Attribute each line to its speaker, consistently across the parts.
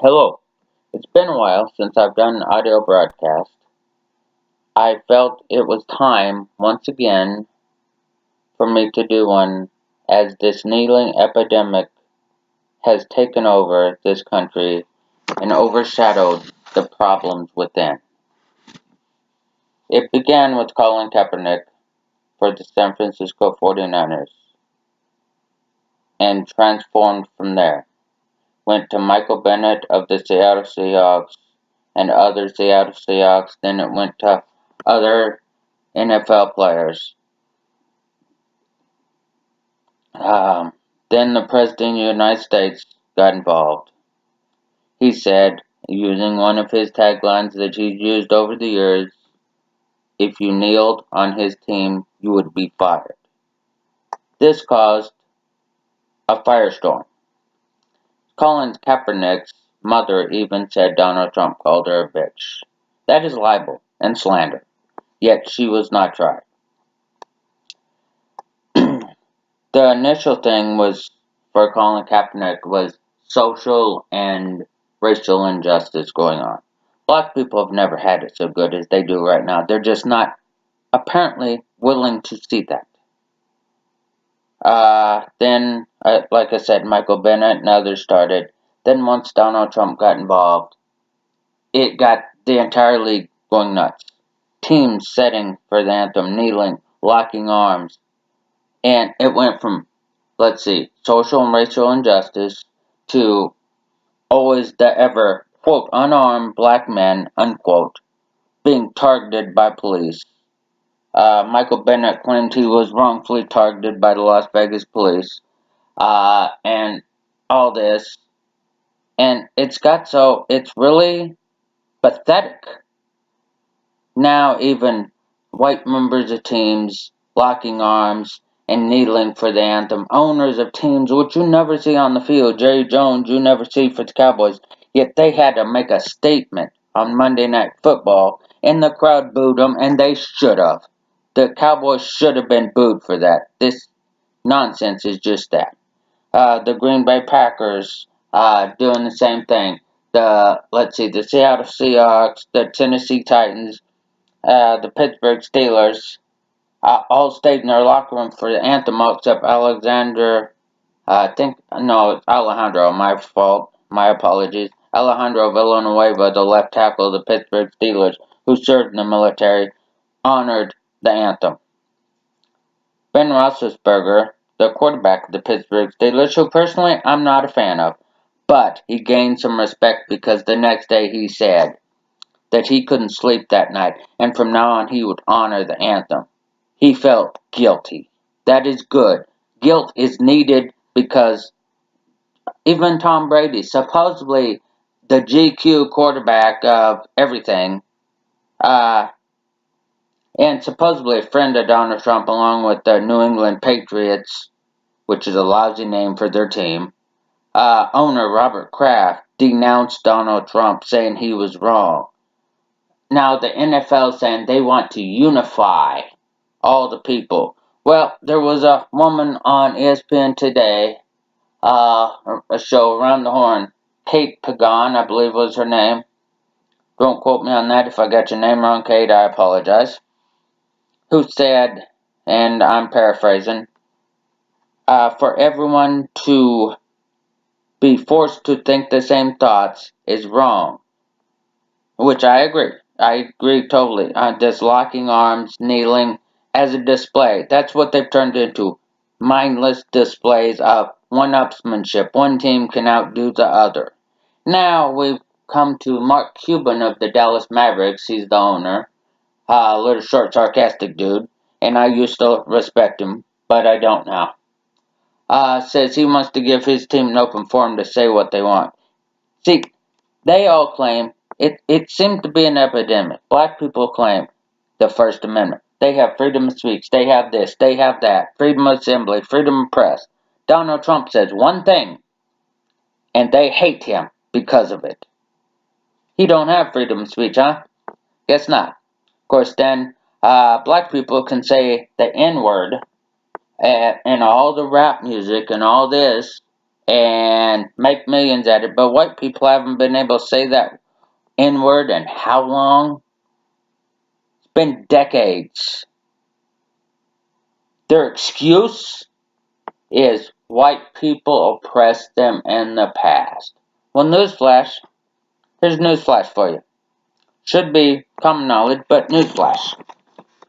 Speaker 1: Hello. It's been a while since I've done an audio broadcast. I felt it was time, once again, for me to do one as this kneeling epidemic has taken over this country and overshadowed the problems within. It began with Colin Kaepernick for the San Francisco 49ers and transformed from there. Went to Michael Bennett of the Seattle Seahawks and other Seattle Seahawks. Then it went to other NFL players. Then the President of the United States got involved. He said, using one of his taglines that he's used over the years, if you kneeled on his team, you would be fired. This caused a firestorm. Colin Kaepernick's mother even said Donald Trump called her a bitch. That is libel and slander, yet she was not tried. The initial thing was for Colin Kaepernick was social and racial injustice going on. Black people have never had it so good as they do right now. They're just not apparently willing to see that. Then, like I said, Michael Bennett and others started. Then once Donald Trump got involved, it got the entire league going nuts. Teams setting for the anthem, kneeling, locking arms. And it went from, social and racial injustice to always the ever, quote, unarmed black men, unquote, being targeted by police. Michael Bennett claimed he was wrongfully targeted by the Las Vegas police, and all this. And it's really pathetic. Now even white members of teams locking arms and kneeling for the anthem, owners of teams which you never see on the field, Jerry Jones you never see for the Cowboys, yet they had to make a statement on Monday Night Football, and the crowd booed them, and they should have. The Cowboys should have been booed for that. This nonsense is just that. The Green Bay Packers doing the same thing. The Seattle Seahawks, the Tennessee Titans, the Pittsburgh Steelers, all stayed in their locker room for the anthem except Alexander, it's Alejandro, my fault, my apologies. Alejandro Villanueva, the left tackle of the Pittsburgh Steelers, who served in the military, honored the anthem. Ben Roethlisberger, the quarterback of the Pittsburgh Steelers, who personally I'm not a fan of, but he gained some respect because the next day he said that he couldn't sleep that night, and from now on he would honor the anthem. He felt guilty. That is good. Guilt is needed because even Tom Brady, supposedly the GQ quarterback of everything, and supposedly a friend of Donald Trump along with the New England Patriots, which is a lousy name for their team, owner Robert Kraft denounced Donald Trump saying he was wrong. Now the NFL saying they want to unify all the people. Well, there was a woman on ESPN today, a show Around the Horn, Kate Pagan, I believe was her name. Don't quote me on that. If I got your name wrong, Kate, I apologize. Who said, and I'm paraphrasing, for everyone to be forced to think the same thoughts is wrong. Which I agree. I agree totally. Just locking arms, kneeling as a display. That's what they've turned into. Mindless displays of one-upsmanship. One team can outdo the other. Now we've come to Mark Cuban of the Dallas Mavericks. He's the owner. A little short, sarcastic dude. And I used to respect him, but I don't now. Says he wants to give his team an open forum to say what they want. See, they all claim, it seems to be an epidemic. Black people claim the First Amendment. They have freedom of speech. They have this. They have that. Freedom of assembly. Freedom of press. Donald Trump says one thing, and they hate him because of it. He don't have freedom of speech, huh? Guess not. Of course, then, black people can say the N-word and all the rap music and all this, and make millions at it, but white people haven't been able to say that N-word in how long? It's been decades. Their excuse is white people oppressed them in the past. Well, newsflash. Here's newsflash for you. Should be common knowledge, but newsflash.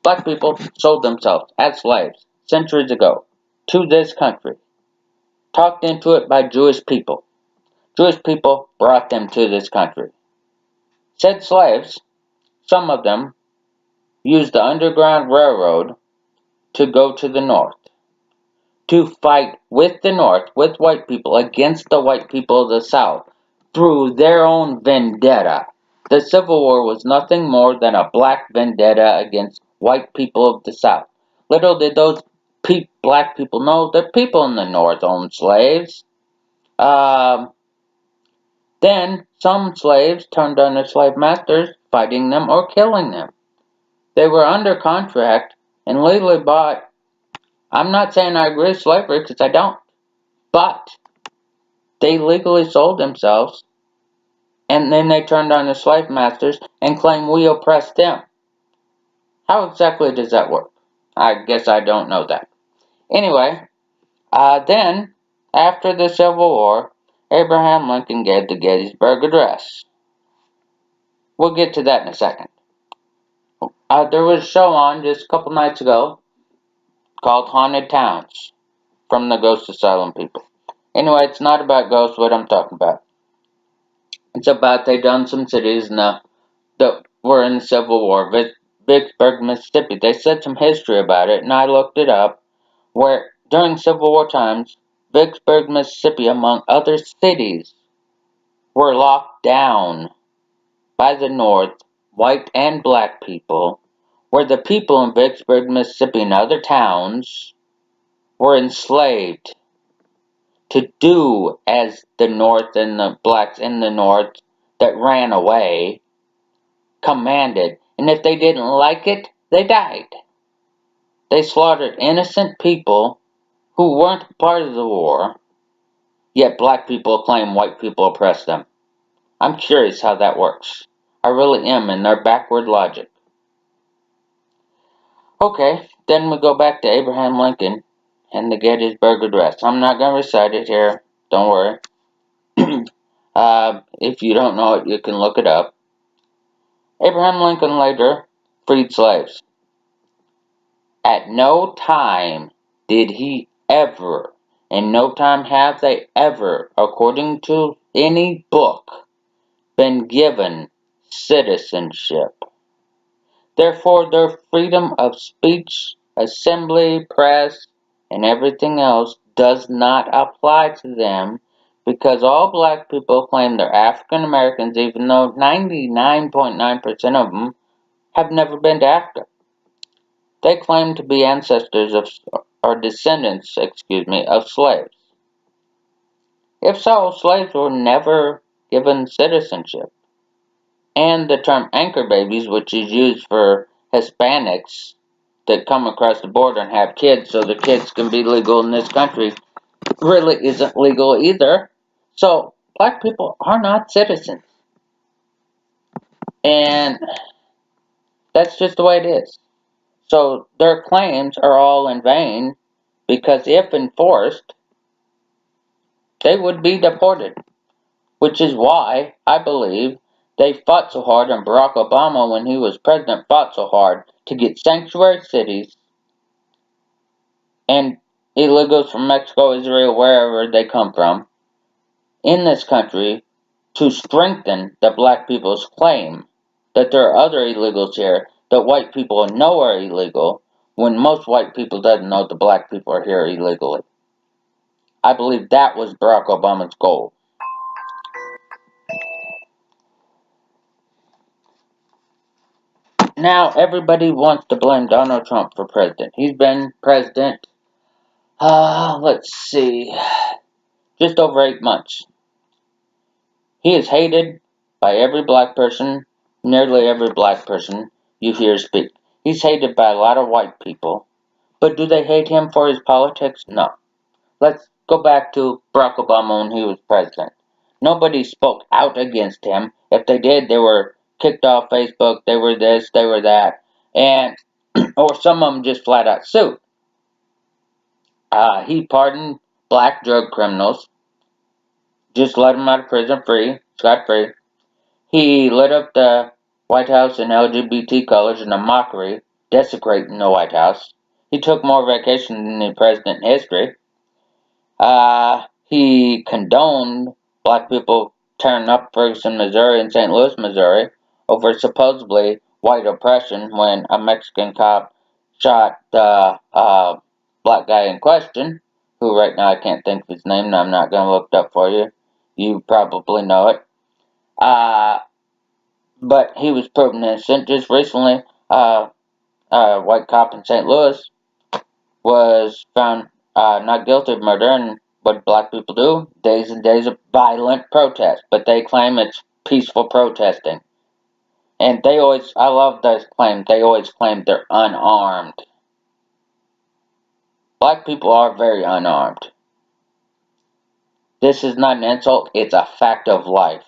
Speaker 1: Black people sold themselves as slaves centuries ago to this country, talked into it by Jewish people. Jewish people brought them to this country. Said slaves, some of them, used the Underground Railroad to go to the North, to fight with the North, with white people, against the white people of the South, through their own vendetta. The Civil War was nothing more than a black vendetta against white people of the South. Little did those black people know that people in the North owned slaves. Then some slaves turned on their slave masters, fighting them or killing them. They were under contract and legally bought. I'm not saying I agree with slavery because I don't, but they legally sold themselves and then they turned on their slave masters and claimed we oppressed them. How exactly does that work? I guess I don't know that. Anyway, then, after the Civil War, Abraham Lincoln gave the Gettysburg Address. We'll get to that in a second. There was a show on just a couple nights ago called Haunted Towns from the Ghost Asylum people. Anyway, it's not about ghosts what I'm talking about. It's about they done some cities that were in the Civil War. Vicksburg, Mississippi. They said some history about it, and I looked it up, where during Civil War times, Vicksburg, Mississippi, among other cities, were locked down by the North, white and black people, where the people in Vicksburg, Mississippi, and other towns were enslaved to do as the North and the blacks in the North that ran away commanded. And if they didn't like it, they died. They slaughtered innocent people who weren't part of the war, yet black people claim white people oppressed them. I'm curious how that works. I really am in their backward logic. Okay, then we go back to Abraham Lincoln and the Gettysburg Address. I'm not going to recite it here. Don't worry. If you don't know it, you can look it up. Abraham Lincoln later freed slaves. At no time did he ever, and no time have they ever, according to any book, been given citizenship. Therefore, their freedom of speech, assembly, press, and everything else does not apply to them because all black people claim they're African Americans, even though 99.9% of them have never been to Africa. They claim to be ancestors of, or descendants, of slaves. If so, slaves were never given citizenship. And the term anchor babies, which is used for Hispanics that come across the border and have kids so the kids can be legal in this country, really isn't legal either. So, black people are not citizens. And that's just the way it is. So, their claims are all in vain because if enforced, they would be deported. Which is why, I believe, they fought so hard, and Barack Obama, when he was president, fought so hard to get sanctuary cities and illegals from Mexico, Israel, wherever they come from, in this country to strengthen the black people's claim that there are other illegals here that white people know are illegal, when most white people doesn't know the black people are here illegally. I believe that was Barack Obama's goal. Now, everybody wants to blame Donald Trump for president. He's been president, let's see, just over 8 months. He is hated by every black person, nearly every black person you hear speak. He's hated by a lot of white people. But do they hate him for his politics? No. Let's go back to Barack Obama when he was president. Nobody spoke out against him. If they did, they were kicked off Facebook. They were this, they were that, and or some of them just flat out sued. He pardoned black drug criminals, just let them out of prison free, scot free. He lit up the White House in LGBT colors in a mockery, desecrating the White House. He took more vacation than any president in history. He condoned black people tearing up Ferguson, Missouri and St. Louis, Missouri over supposedly white oppression when a Mexican cop shot the black guy in question, who right now I can't think of his name and I'm not going to look it up for you. You probably know it. But he was proven innocent. Just recently, a white cop in St. Louis was found not guilty of murder, and what black people do, days and days of violent protest, but they claim it's peaceful protesting. And they always, I love this claim, they always claim they're unarmed. Black people are very unarmed. This is not an insult, it's a fact of life.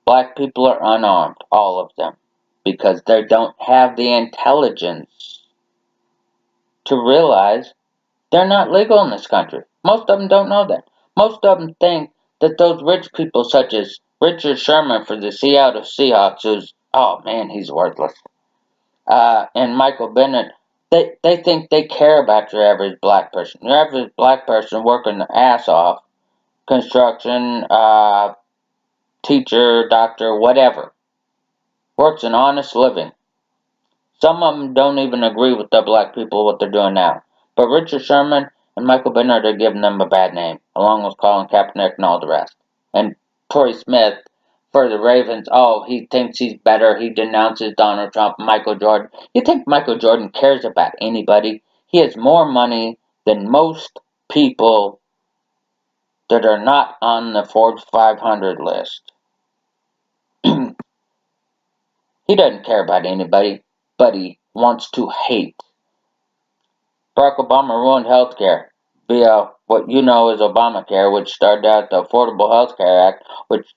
Speaker 1: Black people are unarmed, all of them, because they don't have the intelligence to realize they're not legal in this country. Most of them don't know that. Most of them think that those rich people, such as Richard Sherman for the Seattle Seahawks, who's, oh man, he's worthless, and Michael Bennett, they think they care about your average black person. Your average black person working their ass off, construction, teacher, doctor, whatever, works an honest living. Some of them don't even agree with the black people what they're doing now. But Richard Sherman and Michael Bennett are giving them a bad name, along with Colin Kaepernick and all the rest. And Torrey Smith for the Ravens, oh, he thinks he's better. He denounces Donald Trump and Michael Jordan. You think Michael Jordan cares about anybody? He has more money than most people that are not on the Forbes 500 list. He doesn't care about anybody, but he wants to hate. Barack Obama ruined healthcare via what you know as Obamacare, which started out the Affordable Health Care Act, which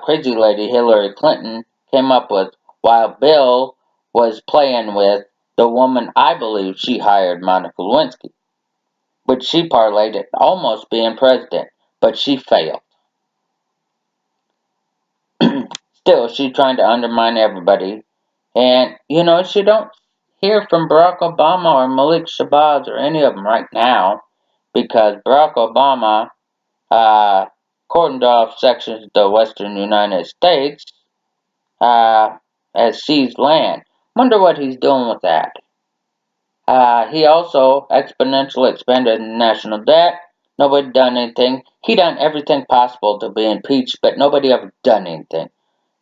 Speaker 1: crazy lady Hillary Clinton came up with, while Bill was playing with the woman I believe she hired, Monica Lewinsky, which she parlayed at almost being president, but she failed. Still, she's trying to undermine everybody. And, you know, she don't hear from Barack Obama or Malik Shabazz or any of them right now, because Barack Obama, cordoned off sections of the western United States, has seized land. Wonder what he's doing with that. He also exponentially expanded national debt. Nobody done anything. He done everything possible to be impeached, but nobody ever done anything.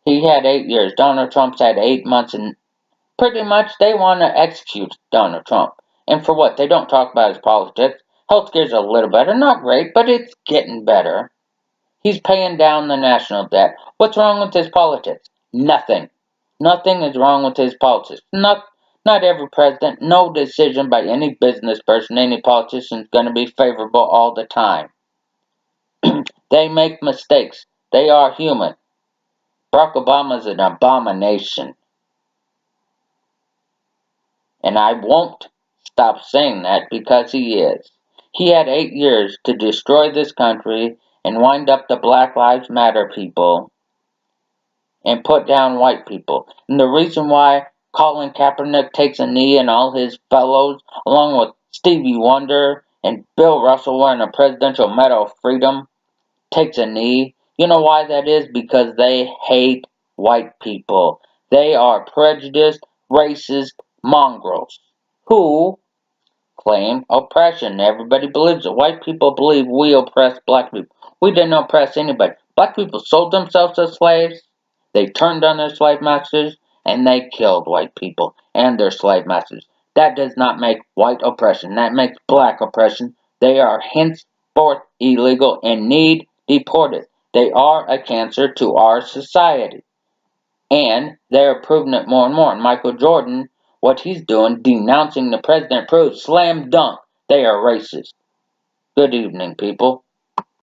Speaker 1: He had 8 years. Donald Trump's had 8 months, and pretty much they want to execute Donald Trump. And for what? They don't talk about his politics. Healthcare's a little better. Not great, but it's getting better. He's paying down the national debt. What's wrong with his politics? Nothing. Nothing is wrong with his politics. Not every president, no decision by any business person, any politician is going to be favorable all the time. They make mistakes. They are human. Barack Obama is an abomination. And I won't stop saying that because he is. He had 8 years to destroy this country and wind up the Black Lives Matter people and put down white people. And the reason why Colin Kaepernick takes a knee and all his fellows, along with Stevie Wonder and Bill Russell wearing a Presidential Medal of Freedom, takes a knee. You know why that is? Because they hate white people. They are prejudiced, racist mongrels who claim oppression. Everybody believes it. White people believe we oppress black people. We didn't oppress anybody. Black people sold themselves as slaves. They turned on their slave masters, and they killed white people and their slave masters. That does not make white oppression. That makes black oppression. They are henceforth illegal and need deported. They are a cancer to our society. And they're proving it more and more. And Michael Jordan, what he's doing, denouncing the president, proves slam dunk they are racist. Good evening, people.